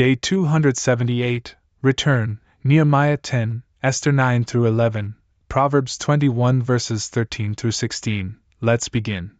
Day 278, Return, Nehemiah 10, Esther 9 through 11, Proverbs 21 verses 13 through 16. Let's begin.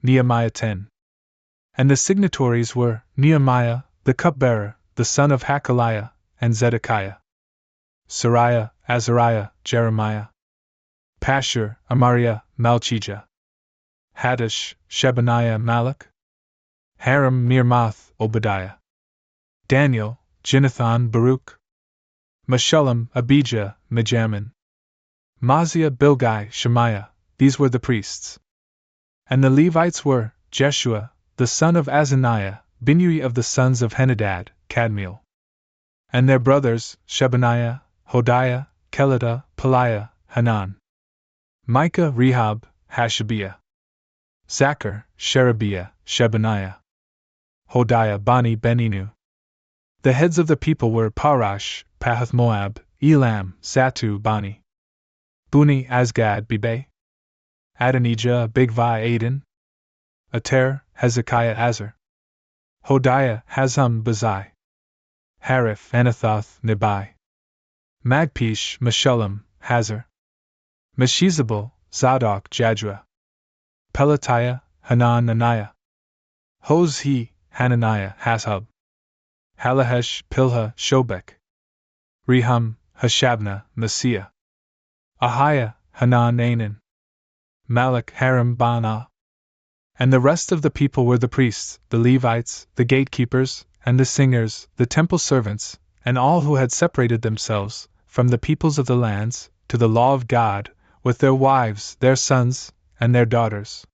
Nehemiah 10. And the signatories were Nehemiah, the cupbearer, the son of Hakaliah, and Zedekiah. Sariah, Azariah, Jeremiah. Pashur, Amariah, Malchijah. Haddish, Shebaniah, Malach. Haram, Mirmath, Obadiah. Daniel, Ginnathan, Baruch. Meshullam, Abijah, Mijamin. Maziah, Bilgai, Shemaiah. These were the priests. And the Levites were Jeshua, the son of Azaniah, Binnui of the sons of Henadad, Kadmiel. And their brothers, Shebaniah, Hodiah, Kelita, Peliah, Hanan. Micah, Rehab, Hashabiah. Zachar, Sherebiah, Shebaniah. Hodiah, Bani, Beninu. The heads of the people were Parash, Pahath-Moab, Elam, Zatu, Bani. Buni, Azgad, Bibe. Adonijah, Bigvai, Aden. Ater, Hezekiah, Azar. Hodiah, Hazum, Bazai. Hariph, Anathoth, Nebai. Magpish, Meshullam, Hazar. Meshizabel, Zadok, Jadua. Pelatiah, Hanan, Ananiah. Hozhi, Hananiah, Hashub. Halahesh, Pilha, Shobek. Rehum, Hashabnah, Messiah. Ahiah, Hanan, Anan. Malach, Haram, Baanah. And the rest of the people were the priests, the Levites, the gatekeepers, and the singers, the temple servants, and all who had separated themselves from the peoples of the lands to the law of God, with their wives, their sons, and their daughters.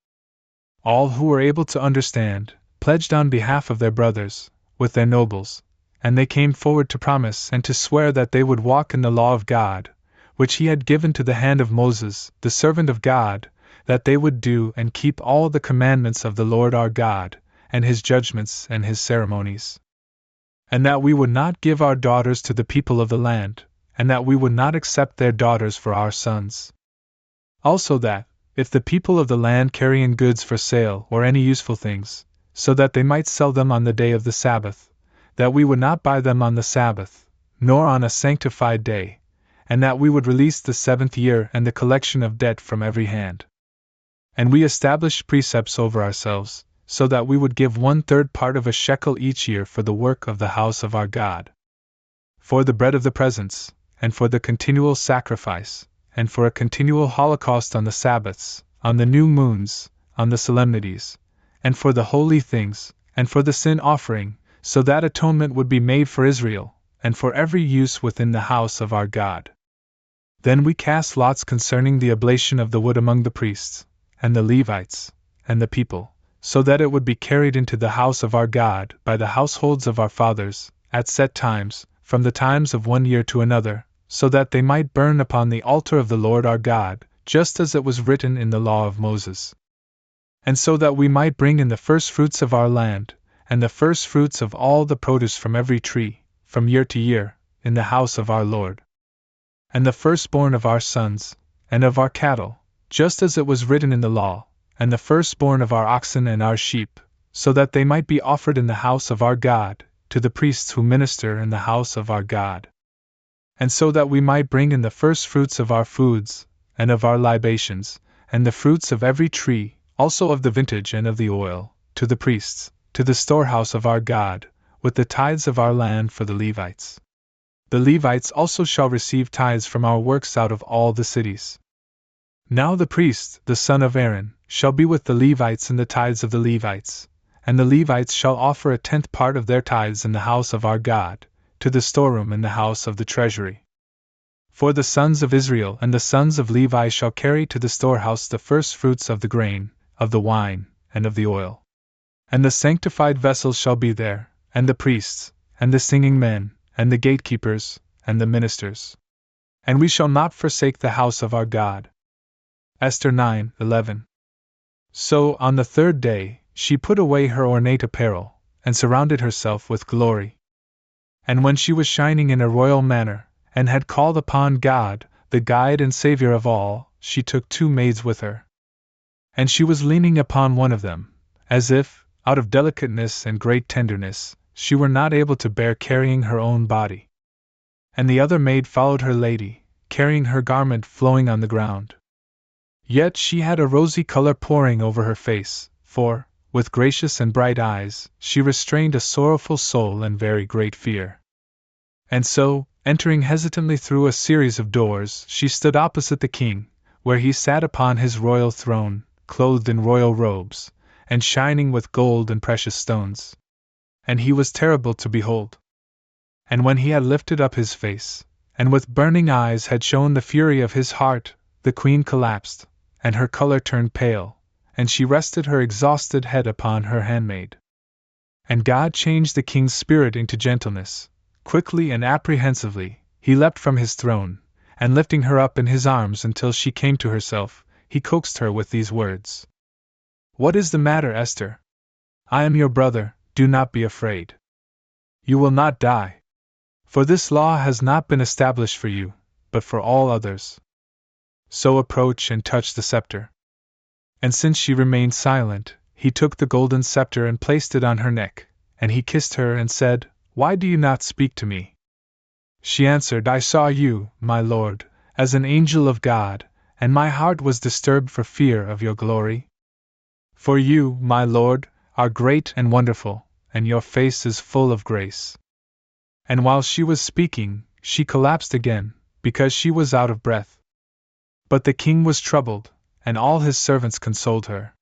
All who were able to understand pledged on behalf of their brothers, with their nobles, and they came forward to promise and to swear that they would walk in the law of God, which he had given to the hand of Moses, the servant of God, that they would do and keep all the commandments of the Lord our God, and his judgments and his ceremonies. And that we would not give our daughters to the people of the land, and that we would not accept their daughters for our sons. Also that, if the people of the land carry in goods for sale or any useful things, so that they might sell them on the day of the Sabbath, that we would not buy them on the Sabbath, nor on a sanctified day, and that we would release the 7th year and the collection of debt from every hand. And we established precepts over ourselves, so that we would give 1/3 part of a shekel each year for the work of the house of our God, for the bread of the presence, and for the continual sacrifice, and for a continual holocaust on the Sabbaths, on the new moons, on the solemnities, and for the holy things, and for the sin offering, so that atonement would be made for Israel, and for every use within the house of our God. Then we cast lots concerning the oblation of the wood among the priests, and the Levites, and the people, so that it would be carried into the house of our God by the households of our fathers, at set times, from the times of 1 year to another, so that they might burn upon the altar of the Lord our God, just as it was written in the law of Moses. And so that we might bring in the firstfruits of our land, and the firstfruits of all the produce from every tree, from year to year, in the house of our Lord. And the firstborn of our sons, and of our cattle, just as it was written in the law, and the firstborn of our oxen and our sheep, so that they might be offered in the house of our God, to the priests who minister in the house of our God. And so that we might bring in the firstfruits of our foods, and of our libations, and the fruits of every tree, also of the vintage and of the oil, to the priests, to the storehouse of our God, with the tithes of our land for the Levites. The Levites also shall receive tithes from our works out of all the cities. Now the priest, the son of Aaron, shall be with the Levites in the tithes of the Levites, and the Levites shall offer 1/10 part of their tithes in the house of our God, to the storeroom in the house of the treasury. For the sons of Israel and the sons of Levi shall carry to the storehouse the firstfruits of the grain, of the wine, and of the oil. And the sanctified vessels shall be there, and the priests, and the singing men, and the gatekeepers, and the ministers. And we shall not forsake the house of our God. Esther 9:11. So, on the 3rd day, she put away her ornate apparel, and surrounded herself with glory. And when she was shining in a royal manner, and had called upon God, the guide and Savior of all, she took 2 maids with her. And she was leaning upon one of them, as if, out of delicateness and great tenderness, she were not able to bear carrying her own body. And the other maid followed her lady, carrying her garment flowing on the ground. Yet she had a rosy color pouring over her face, for, with gracious and bright eyes, she restrained a sorrowful soul and very great fear. And so, entering hesitantly through a series of doors, she stood opposite the king, where he sat upon his royal throne, clothed in royal robes, and shining with gold and precious stones. And he was terrible to behold. And when he had lifted up his face, and with burning eyes had shown the fury of his heart, the queen collapsed, and her color turned pale, and she rested her exhausted head upon her handmaid. And God changed the king's spirit into gentleness. Quickly and apprehensively, he leapt from his throne, and lifting her up in his arms until she came to herself, he coaxed her with these words: "What is the matter, Esther? I am your brother, do not be afraid. You will not die. For this law has not been established for you, but for all others. So approach and touch the scepter." And since she remained silent, he took the golden scepter and placed it on her neck, and he kissed her and said, "Why do you not speak to me?" She answered, "I saw you, my lord, as an angel of God, and my heart was disturbed for fear of your glory. For you, my lord, are great and wonderful, and your face is full of grace." And while she was speaking, she collapsed again, because she was out of breath. But the king was troubled, and all his servants consoled her.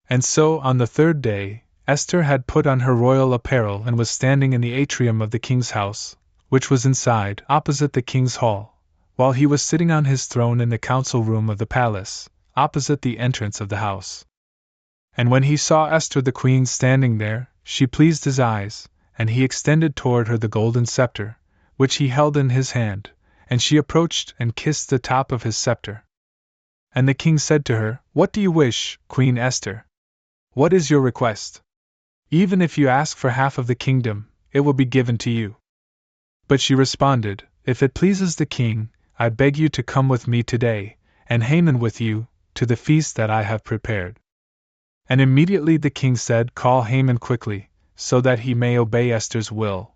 And so, on the third day, Esther had put on her royal apparel and was standing in the atrium of the king's house, which was inside, opposite the king's hall, while he was sitting on his throne in the council room of the palace, opposite the entrance of the house. And when he saw Esther the queen standing there, she pleased his eyes, and he extended toward her the golden scepter, which he held in his hand, and she approached and kissed the top of his scepter. And the king said to her, "What do you wish, Queen Esther? What is your request? Even if you ask for half of the kingdom, it will be given to you." But she responded, "If it pleases the king, I beg you to come with me today, and Haman with you, to the feast that I have prepared." And immediately the king said, "Call Haman quickly, so that he may obey Esther's will."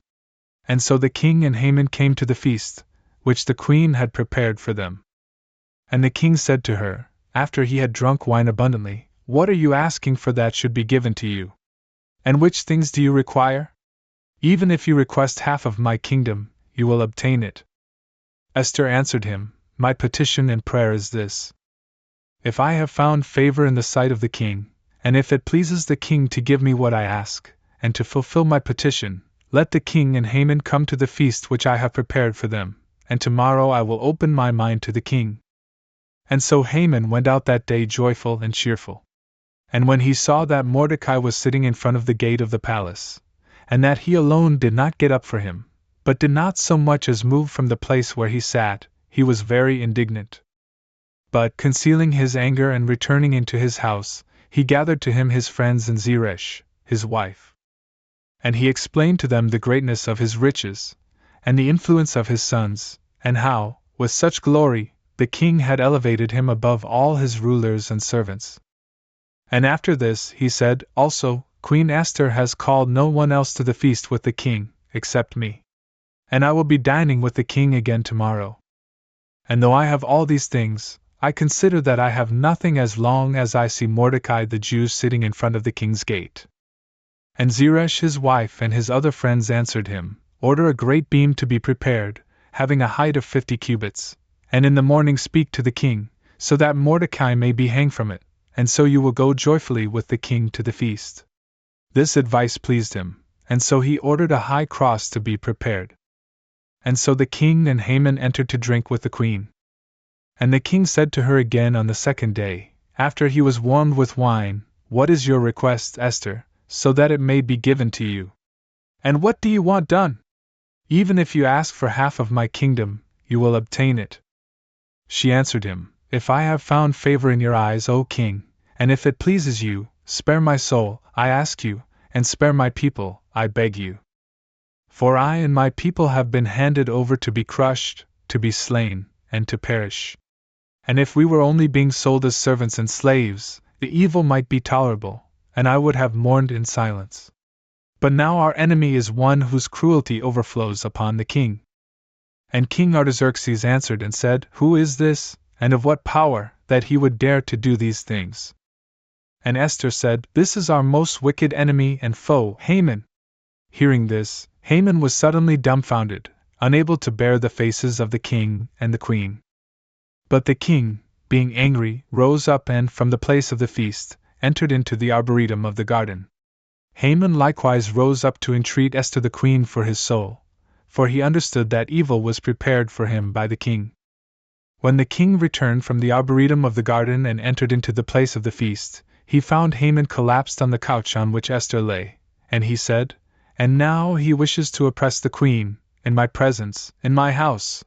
And so the king and Haman came to the feast, which the queen had prepared for them. And the king said to her, after he had drunk wine abundantly, "What are you asking for that should be given to you? And which things do you require? Even if you request half of my kingdom, you will obtain it." Esther answered him, "My petition and prayer is this. If I have found favor in the sight of the king, and if it pleases the king to give me what I ask, and to fulfill my petition, let the king and Haman come to the feast which I have prepared for them, and tomorrow I will open my mind to the king." And so Haman went out that day joyful and cheerful. And when he saw that Mordecai was sitting in front of the gate of the palace, and that he alone did not get up for him, but did not so much as move from the place where he sat, he was very indignant. But, concealing his anger and returning into his house, he gathered to him his friends and Zeresh, his wife. And he explained to them the greatness of his riches, and the influence of his sons, and how, with such glory, the king had elevated him above all his rulers and servants. And after this, he said, "Also, Queen Esther has called no one else to the feast with the king, except me. And I will be dining with the king again tomorrow. And though I have all these things, I consider that I have nothing as long as I see Mordecai the Jew sitting in front of the king's gate." And Zeresh his wife and his other friends answered him, "Order a great beam to be prepared, having a height of 50 cubits, and in the morning speak to the king, so that Mordecai may be hanged from it, and so you will go joyfully with the king to the feast." This advice pleased him, and so he ordered a high cross to be prepared. And so the king and Haman entered to drink with the queen. And the king said to her again on the second day, after he was warmed with wine, "What is your request, Esther, so that it may be given to you? And what do you want done? Even if you ask for half of my kingdom, you will obtain it." She answered him, "If I have found favor in your eyes, O king, and if it pleases you, spare my soul, I ask you, and spare my people, I beg you. For I and my people have been handed over to be crushed, to be slain, and to perish. And if we were only being sold as servants and slaves, the evil might be tolerable, and I would have mourned in silence. But now our enemy is one whose cruelty overflows upon the king. And King Artaxerxes answered and said, Who is this, and of what power, that he would dare to do these things? And Esther said, This is our most wicked enemy and foe, Haman. Hearing this, Haman was suddenly dumbfounded, unable to bear the faces of the king and the queen. But the king, being angry, rose up and, from the place of the feast, entered into the arboretum of the garden. Haman likewise rose up to entreat Esther the queen for his soul, for he understood that evil was prepared for him by the king. When the king returned from the arboretum of the garden and entered into the place of the feast, he found Haman collapsed on the couch on which Esther lay, and he said, And now he wishes to oppress the queen, in my presence, in my house.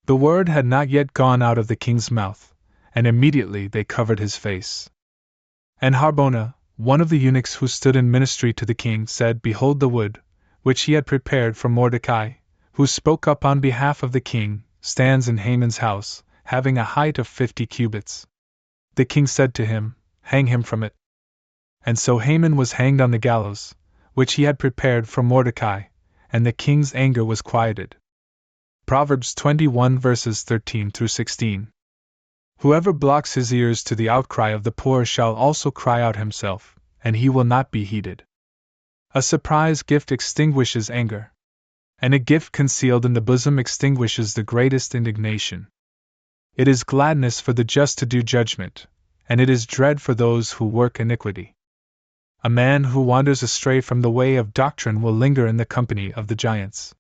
The word had not yet gone out of the king's mouth, and immediately they covered his face. And Harbona, one of the eunuchs who stood in ministry to the king, said, Behold the wood, which he had prepared for Mordecai, who spoke up on behalf of the king, stands in Haman's house, having a height of 50 cubits. The king said to him, Hang him from it. And so Haman was hanged on the gallows, which he had prepared for Mordecai, and the king's anger was quieted. Proverbs 21 verses 13 through 16. Whoever blocks his ears to the outcry of the poor shall also cry out himself, and he will not be heeded. A surprise gift extinguishes anger, and a gift concealed in the bosom extinguishes the greatest indignation. It is gladness for the just to do judgment, and it is dread for those who work iniquity. A man who wanders astray from the way of doctrine will linger in the company of the giants.